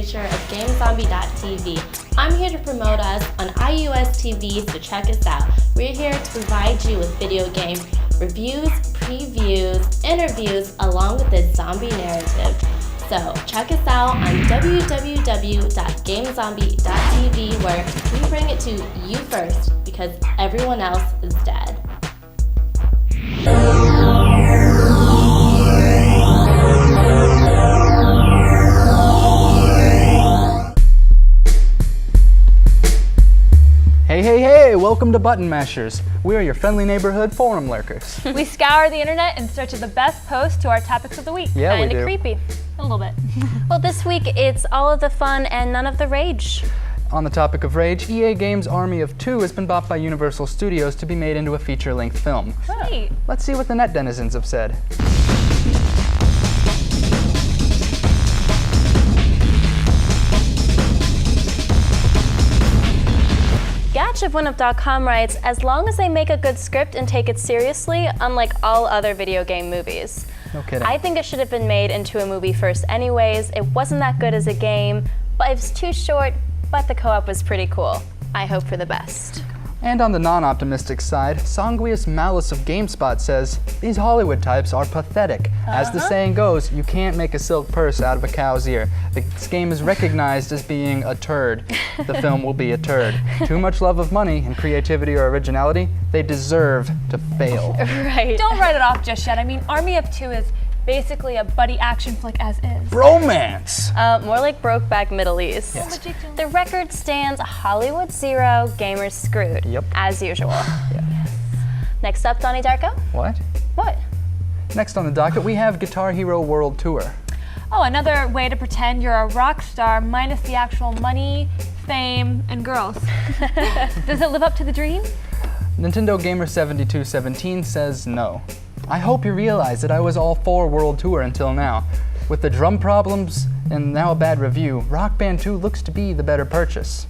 picture of GameZombie.tv. I'm here to promote us on IUSTV, so check us out. We're here to provide you with video game reviews, previews, interviews, along with the zombie narrative. So check us out on www.gamezombie.tv, where we bring it to you first because everyone else is dead. Hey, welcome to Button Mashers. We are your friendly neighborhood forum lurkers. We scour the internet in search of the best posts to our topics of the week. Yeah, we do. Kinda creepy. A little bit. Well, this week it's all of the fun and none of the rage. On the topic of rage, EA Games' Army of Two has been bought by Universal Studios to be made into a feature-length film. Sweet. Let's see what the net denizens have said. GatchaOfWinup.com writes, as long as they make a good script and take it seriously, unlike all other video game movies. No kidding. I think it should have been made into a movie first anyways. It wasn't that good as a game, but it was too short, but the co-op was pretty cool. I hope for the best. And on the non-optimistic side, Sanguius Malice of GameSpot says, these Hollywood types are pathetic. As the saying goes, you can't make a silk purse out of a cow's ear. This game is recognized as being a turd. The film will be a turd. Too much love of money and creativity or originality, they deserve to fail. Right. Don't write it off just yet. I mean, Army of Two is basically a buddy action flick as is. Romance! More like Brokeback Middle East. Yes. The record stands Hollywood 0, gamers screwed. Yep. As usual. Yeah. Next up, Donnie Darko. What? What? Next on the docket, we have Guitar Hero World Tour. Oh, another way to pretend you're a rock star minus the actual money, fame, and girls. Does it live up to the dream? Nintendo Gamer 7217 says no. I hope you realize that I was all for World Tour until now. With the drum problems and now a bad review, Rock Band 2 looks to be the better purchase.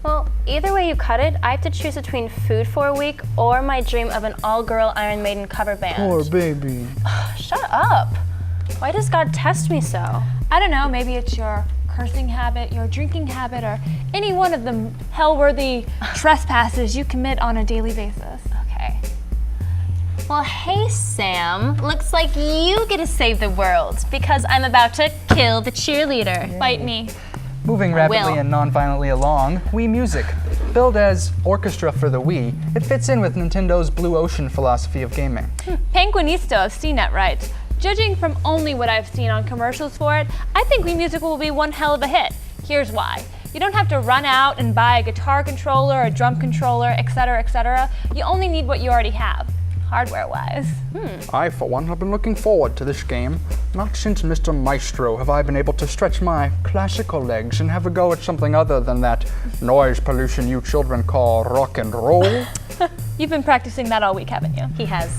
Well, either way you cut it, I have to choose between Food for a Week or my dream of an all-girl Iron Maiden cover band. Poor baby. Shut up. Why does God test me so? I don't know, maybe it's your cursing habit, your drinking habit, or any one of the hell-worthy trespasses you commit on a daily basis. Okay. Well, hey, Sam. Looks like you get to save the world because I'm about to kill the cheerleader. Bite me. Moving rapidly will. and non-violently along, Wii Music. Billed as orchestra for the Wii, it fits in with Nintendo's Blue Ocean philosophy of gaming. Penguinisto of CNET writes, judging from only what I've seen on commercials for it, I think Wii Music will be one hell of a hit. Here's why. You don't have to run out and buy a guitar controller, a drum controller, etc., etc. You only need what you already have, hardware-wise. I, for one, have been looking forward to this game. Not since Mr. Maestro have I been able to stretch my classical legs and have a go at something other than that noise pollution you children call rock and roll. You've been practicing that all week, haven't you? He has.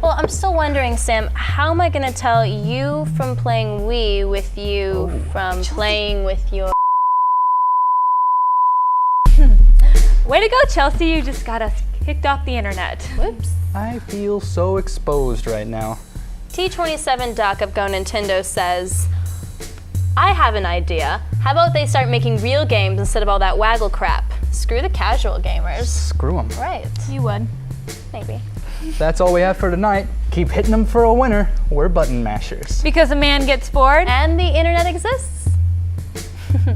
Well, I'm still wondering, Sam, how am I going to tell you from playing Wii with you from playing with your... Way to go, Chelsea. You just got us kicked off the internet. Whoops. I feel so exposed right now. T27 Doc of Go Nintendo says, I have an idea. How about they start making real games instead of all that waggle crap? Screw the casual gamers. Screw them. Right. You would. Maybe. That's all we have for tonight. Keep hitting them for a winner. We're Button Mashers. Because a man gets bored. And the internet exists. Who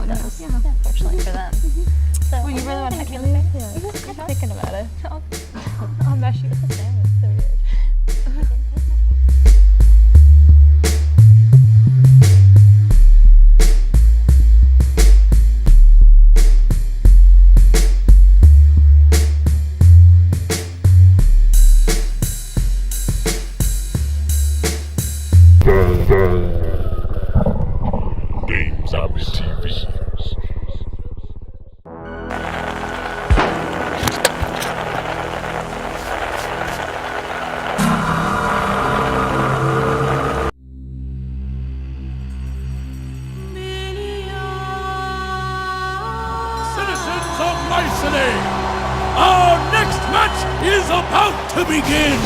knows? Yeah. Fortunately for them. So, Well, you really want to hit me in the face? Yeah. I'm thinking about it. I'll mesh you. It's so weird. GameZombie TV. Citizens of Mycenae, our next match is about to begin.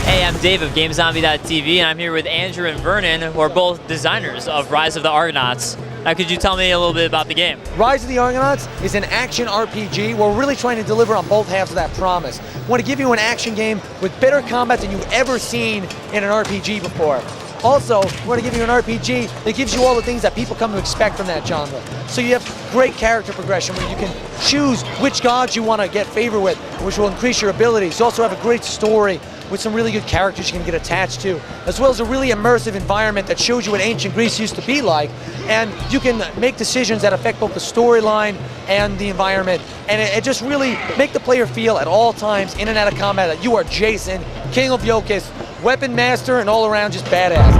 Hey, I'm Dave of GameZombie.tv, and I'm here with Andrew and Vernon, who are both designers of Rise of the Argonauts. Now, could you tell me a little bit about the game? Rise of the Argonauts is an action RPG. We're really trying to deliver on both halves of that promise. We want to give you an action game with better combat than you've ever seen in an RPG before. Also, we want to give you an RPG that gives you all the things that people come to expect from that genre. So you have great character progression where you can choose which gods you want to get favor with, which will increase your abilities. You also have a great story with some really good characters you can get attached to, as well as a really immersive environment that shows you what ancient Greece used to be like, and you can make decisions that affect both the storyline and the environment, and it just really make the player feel at all times in and out of combat that you are Jason, King of Iolcus, weapon master, and all around just badass.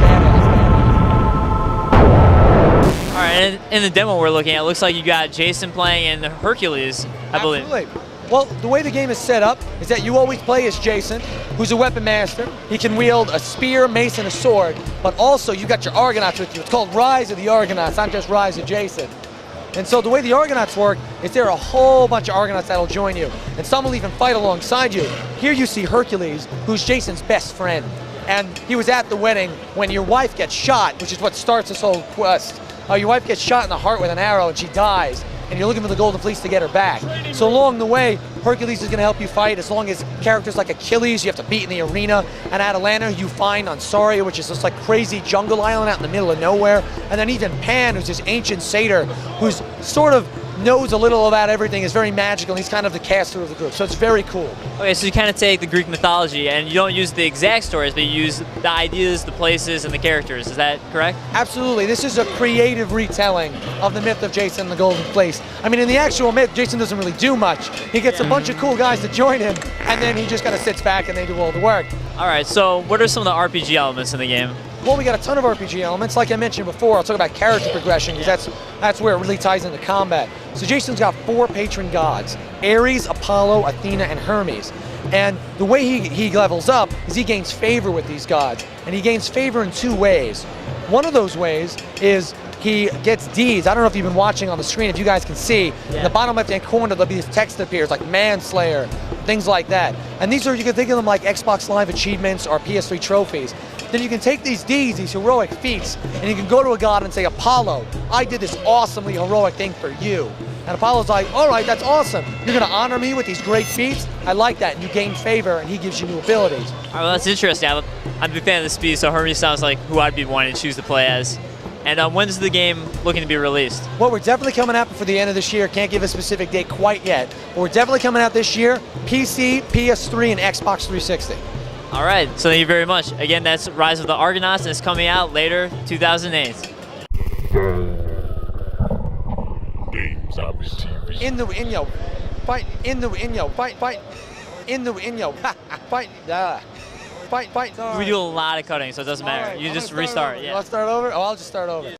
All right, in the demo we're looking at, it looks like you got Jason playing and Hercules, I believe. Absolutely. Well, the way the game is set up is that you always play as Jason, who's a weapon master. He can wield a spear, mace, and a sword, but also you got your Argonauts with you. It's called Rise of the Argonauts, not just Rise of Jason. And so the way the Argonauts work is there are a whole bunch of Argonauts that'll join you, and some will even fight alongside you. Here you see Hercules, who's Jason's best friend, and he was at the wedding when your wife gets shot, which is what starts this whole quest. Your wife gets shot in the heart with an arrow and she dies, and you're looking for the Golden Fleece to get her back. So along the way, Hercules is going to help you fight, as long as characters like Achilles you have to beat in the arena, and Atalanta you find on Saria, which is this like crazy jungle island out in the middle of nowhere, and then even Pan, who's this ancient satyr who's sort of knows a little about everything, is very magical, and he's kind of the caster of the group, so it's very cool. Okay, so you kind of take the Greek mythology and you don't use the exact stories, but you use the ideas, the places, and the characters. Is that correct? Absolutely. This is a creative retelling of the myth of Jason and the Golden Fleece. I mean, in the actual myth, Jason doesn't really do much. He gets a bunch of cool guys to join him, and then he just kind of sits back and they do all the work. All right, so what are some of the RPG elements in the game? Well, we got a ton of RPG elements. Like I mentioned before, I'll talk about character progression, because that's where it really ties into combat. So Jason's got 4 patron gods: Ares, Apollo, Athena, and Hermes. And the way he levels up is he gains favor with these gods. And he gains favor in 2 ways. One of those ways is he gets deeds. I don't know if you've been watching on the screen, if you guys can see. In the bottom left-hand corner, there'll be this text that appears, like Manslayer, things like that. And these are, you can think of them like Xbox Live achievements or PS3 trophies. Then you can take these deeds, these heroic feats, and you can go to a god and say, Apollo, I did this awesomely heroic thing for you. And Apollo's like, all right, that's awesome. You're going to honor me with these great feats? I like that. And you gain favor, and he gives you new abilities. All right, well, that's interesting. I'm a big fan of the speed, so Hermes sounds like who I'd be wanting to choose to play as. And when's the game looking to be released? Well, we're definitely coming out before the end of this year. Can't give a specific date quite yet. But we're definitely coming out this year. PC, PS3, and Xbox 360. All right, so thank you very much. Again, that's Rise of the Argonauts, and it's coming out later, 2008. GameZombie TV. In the inyo, fight in the inyo, fight in the inyo, fight fight. We do a lot of cutting, so it doesn't matter. Right, You I'm just gonna start restart. over. Yeah. You want to start over? Oh, I'll just start over.